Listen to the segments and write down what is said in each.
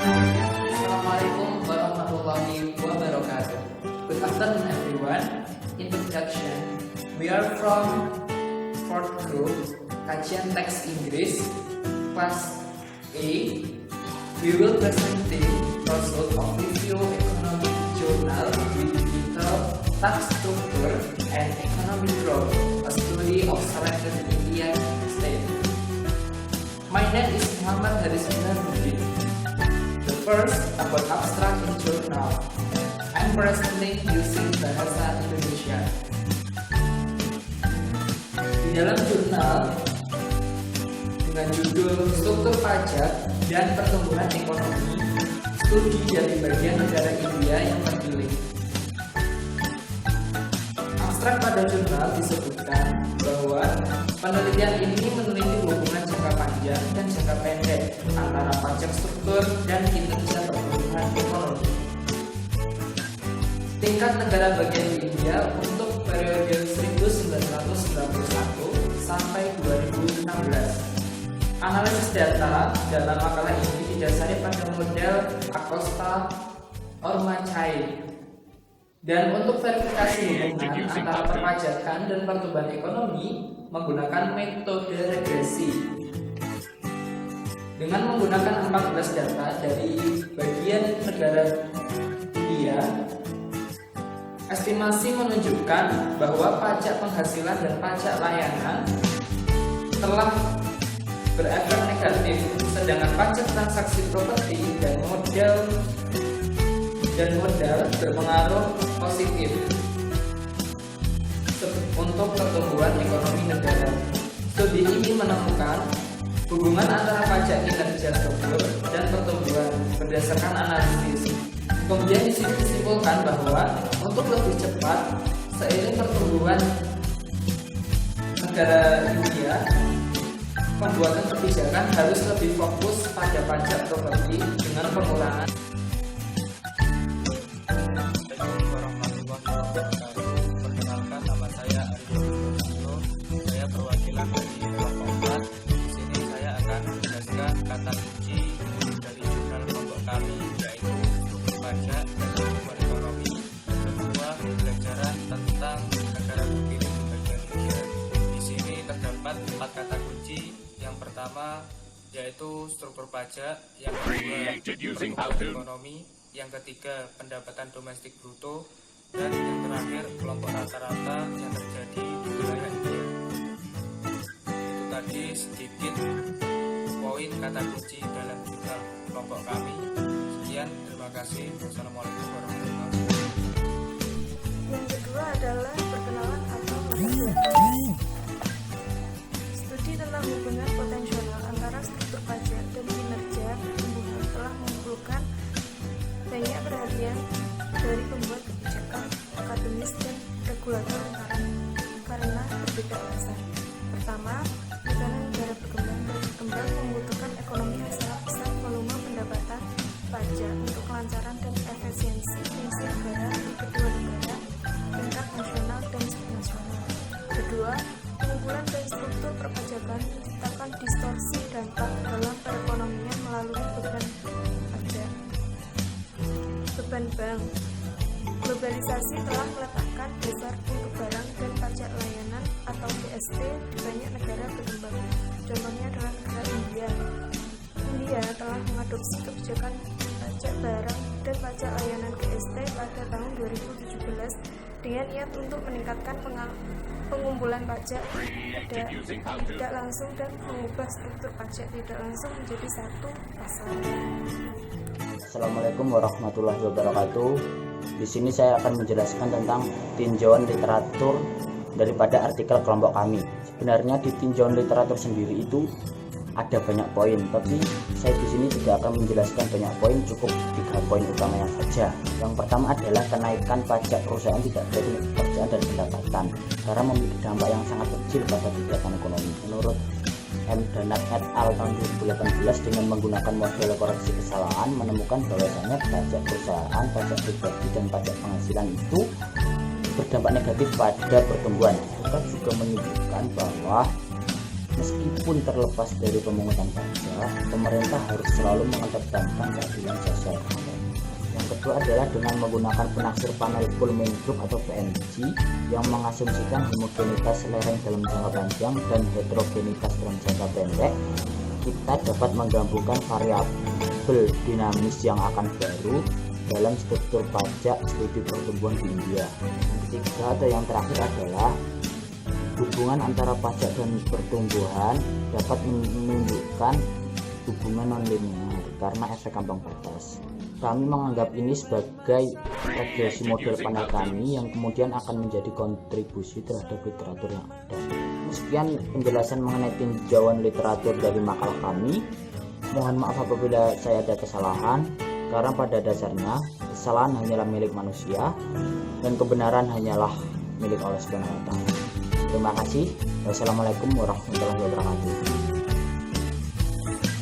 Assalamualaikum warahmatullahi wabarakatuh. Good afternoon everyone. Introduction. We are from 4th group Kajian Teks Inggris Class A. We will present the result of review economic journal with title Tax Structure and Economic Growth, a study of selected Indian state. My name is Muhammad Haris Minaruddin. The first about abstract in journal. I'm presenting using bahasa Indonesia. Di dalam jurnal dengan judul Struktur Pajak dan Pertumbuhan Ekonomi, studi dari bagian negara India yang terpilih. Abstrak pada jurnal disebutkan bahwa penelitian ini meneliti hubungan jangka panjang dan jangka pendek antara pajak struktur dan kinerja pertumbuhan ekonomi. Tingkat negara bagian India untuk periode 1991 sampai 2016. Analisis data dalam makalah ini didasari pada model Acosta Ormachai. Dan untuk verifikasi hubungan antara perpajakan dan pertumbuhan ekonomi menggunakan metode regresi. Dengan menggunakan 14 data dari bagian negara India, estimasi menunjukkan bahwa pajak penghasilan dan pajak layanan telah berefek negatif, sedangkan pajak transaksi properti dan modal berpengaruh positif untuk pertumbuhan ekonomi negara. Studi ini menemukan hubungan antara pajak kinerja struktur dan pertumbuhan berdasarkan analisis. Kemudian di sini disimpulkan bahwa untuk lebih cepat seiring pertumbuhan negara India, pembuatan kebijakan harus lebih fokus pada pajak properti dengan pengurangan. Perkenalkan, nama saya Arifin Dino. Saya perwakilan dari kelompok 4. Di sini saya akan menjelaskan kata kunci dari jurnal kelompok kami, yaitu struktur pajak dan pertumbuhan ekonomi. Kedua, pembelajaran tentang negara terpilih di bagian India. Di sini terdapat 4 kata kunci. Yang pertama yaitu struktur pajak, yang kedua pertumbuhan ekonomi, yang ketiga pendapatan domestik bruto, dan yang terakhir kelompok rata-rata yang terjadi di wilayah India. Itu tadi sedikit poin kata kunci dalam jurnal kelompok kami. Sekian, terima kasih. Wassalamualaikum warahmatullahi wabarakatuh. Yang kedua adalah perkenalan atau metode. Studi tentang hubungan potensial antara struktur pajak dan kinerja pertumbuhan telah mengumpulkan banyak perhatian dari pembuat kebijakan, akademis, dan regulator karena berbeda alasan. Pertama, negara-negara berkembang membutuhkan ekonomi yang sangat besar volume pendapatan pajak untuk kelancaran dan efisiensi fungsi negara di kedua negara, tingkat nasional dan subnasional. Kedua, pengumpulan dan struktur perpajakan menciptakan distorsi dampak dalam perekonomian melalui beban pajak. Beban bank. Globalisasi telah meletakkan dasar untuk barang dan pajak layanan atau BST di banyak negara berkembang. Contohnya adalah negara India. India telah mengadopsi kebijakan pajak barang dan pajak layanan GST pada tahun 2017 dengan niat untuk meningkatkan pengumpulan pajak tidak langsung dan mengubah struktur pajak tidak langsung menjadi satu pasar. Assalamualaikum warahmatullahi wabarakatuh. Di sini saya akan menjelaskan tentang tinjauan literatur daripada artikel kelompok kami. Sebenarnya di tinjauan literatur sendiri itu ada banyak poin, tapi saya di sini tidak akan menjelaskan banyak poin, cukup 3 poin utamanya saja. Yang pertama adalah kenaikan pajak perusahaan tidak dari pekerjaan dan pendapatan karena memiliki dampak yang sangat kecil pada kegiatan ekonomi. Menurut M. Danat et al. Tahun 2018 dengan menggunakan model koreksi kesalahan menemukan bahwasanya pajak perusahaan, pajak pribadi, dan pajak penghasilan itu berdampak negatif pada pertumbuhan. Juga menunjukkan bahwa Meskipun terlepas dari pemungutan pajak, pemerintah harus selalu mengedepankan keadilan sosial. Yang kedua adalah dengan menggunakan penaksir panel Pullman Group atau PMG yang mengasumsikan homogenitas lereng dalam jangka panjang dan heterogenitas dalam jangka pendek, kita dapat menggabungkan variabel dinamis yang akan baru dalam struktur pajak studi pertumbuhan di India. Yang ketiga atau yang terakhir adalah hubungan antara pajak dan pertumbuhan dapat menunjukkan hubungan non-linear karena efek ambang batas. Kami menganggap ini sebagai regresi model panel kami yang kemudian akan menjadi kontribusi terhadap literatur yang ada. Sekian penjelasan mengenai tinjauan literatur dari makalah kami. Mohon maaf apabila saya ada kesalahan, karena pada dasarnya kesalahan hanyalah milik manusia dan kebenaran hanyalah milik Allah Subhanahu wa Ta'ala. Terima kasih. Wassalamualaikum warahmatullahi wabarakatuh.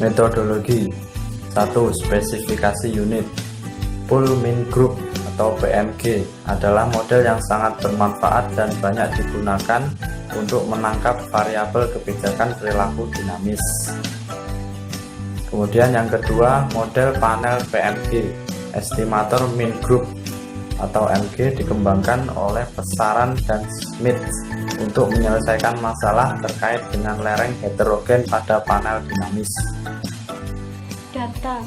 Metodologi 1. Spesifikasi unit. Pullman Group atau PMG adalah model yang sangat bermanfaat dan banyak digunakan untuk menangkap variabel kebijakan perilaku dinamis. Kemudian yang kedua, model panel PMG. Estimator Mean Group atau MG dikembangkan oleh Pesaran dan Smith untuk menyelesaikan masalah terkait dengan lereng heterogen pada panel dinamis. Data.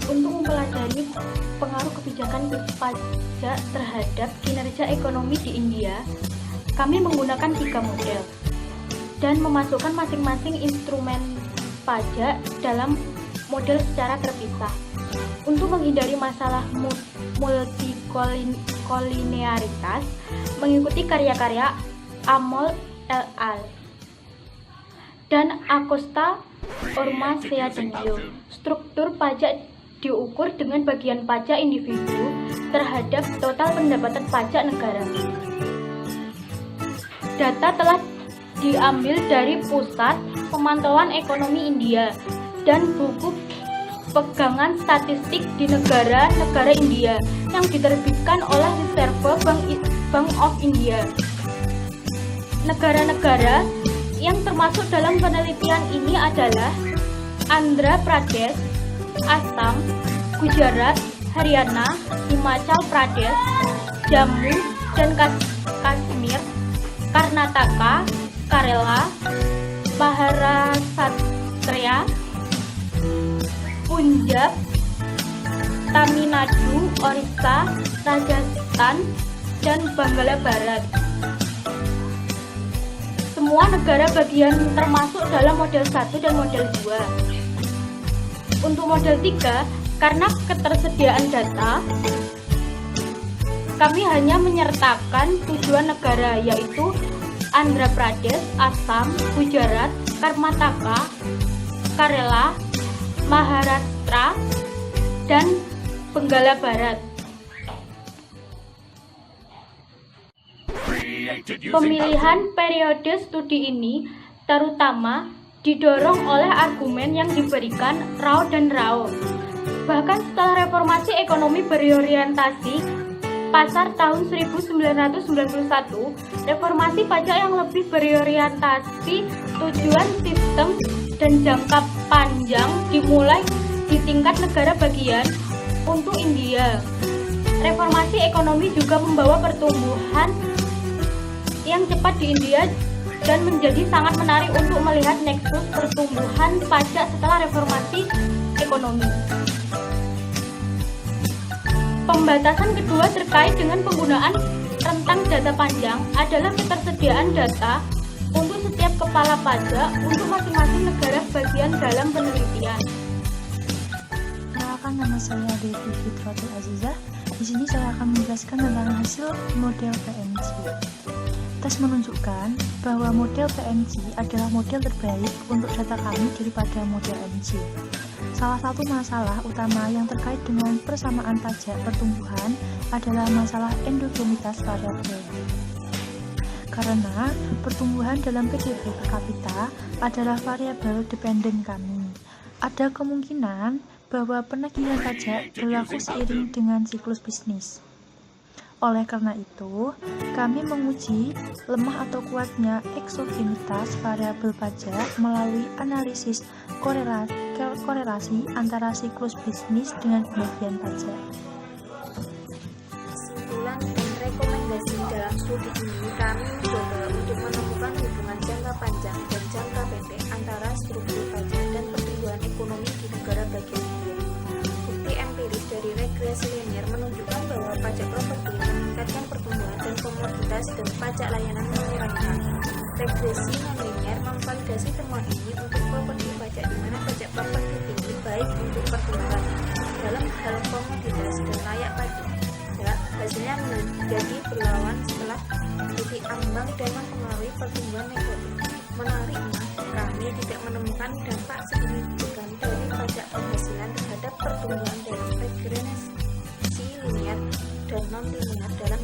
Untuk mempelajari pengaruh kebijakan pajak terhadap kinerja ekonomi di India, kami menggunakan 3 model dan memasukkan masing-masing instrumen pajak dalam model secara terpisah. Untuk menghindari masalah multikolinearitas, mengikuti karya-karya Amol et al. Dan Acosta Ormacea Dengio. Struktur pajak diukur dengan bagian pajak individu terhadap total pendapatan pajak negara. Data telah diambil dari Pusat Pemantauan Ekonomi India dan buku pegangan statistik di negara-negara India yang diterbitkan oleh Reserve Bank of India. Negara-negara yang termasuk dalam penelitian ini adalah Andhra Pradesh, Assam, Gujarat, Haryana, Himachal Pradesh, Jammu dan Kashmir, Karnataka, Kerala, Maharashtra, Punjab, Tamil Nadu, Orissa, Rajasthan, dan Bangala Barat. Semua negara bagian termasuk dalam model 1 dan model 2. Untuk model 3, karena ketersediaan data, kami hanya menyertakan tujuan negara, yaitu Andhra Pradesh, Assam, Gujarat, Karnataka, Kerala, Maharashtra, dan Bangala Barat. Pemilihan periode studi ini terutama didorong oleh argumen yang diberikan Rao dan Rao. Bahkan setelah reformasi ekonomi berorientasi pasar tahun 1991, reformasi pajak yang lebih berorientasi tujuan sistem dan jangka panjang dimulai di tingkat negara bagian untuk India. Reformasi ekonomi juga membawa pertumbuhan yang cepat di India dan menjadi sangat menarik untuk melihat neksus pertumbuhan pajak setelah reformasi ekonomi. Pembatasan kedua terkait dengan penggunaan rentang data panjang adalah ketersediaan data untuk setiap kepala pajak untuk masing-masing negara bagian dalam penelitian. Perkenalkan, nama saya Devi Fitratul Azizah. Di sini saya akan menjelaskan tentang hasil model PMG. Tes menunjukkan bahwa model PMG adalah model terbaik untuk data kami daripada model MG. Salah satu masalah utama yang terkait dengan persamaan pajak pertumbuhan adalah masalah endogenitas variabel. Karena pertumbuhan dalam PDB per kapita adalah variabel dependen kami, ada kemungkinan bahwa penagihan pajak berlaku seiring dengan siklus bisnis. Oleh karena itu, kami menguji lemah atau kuatnya eksogenitas variabel pajak melalui analisis korelasi antara siklus bisnis dengan pembagian pajak. Kesimpulan dan rekomendasi dalam studi ini, kami mencoba untuk menemukan hubungan jangka panjang dan jangka pendek antara struktur pajak dan pertumbuhan ekonomi di negara bagian hilir. Bukti empiris dari regresi linier menunjukkan bahwa pajak properti meningkatkan pertumbuhan dan komoditas dan pajak layanan menurunkan. Regresi non-linier memvalidasi temuan ini untuk properti pajak di mana pajak properti tinggi baik untuk pertumbuhan dalam hal komoditas dan layak pajak. Hasilnya menjadi berlawan setelah titik ambang dan mempengaruhi pertumbuhan negatif. Menariknya, kami tidak menemukan dampak signifikan dari pajak penghasilan terhadap pertumbuhan dalam regresi linier dan non-linier dalam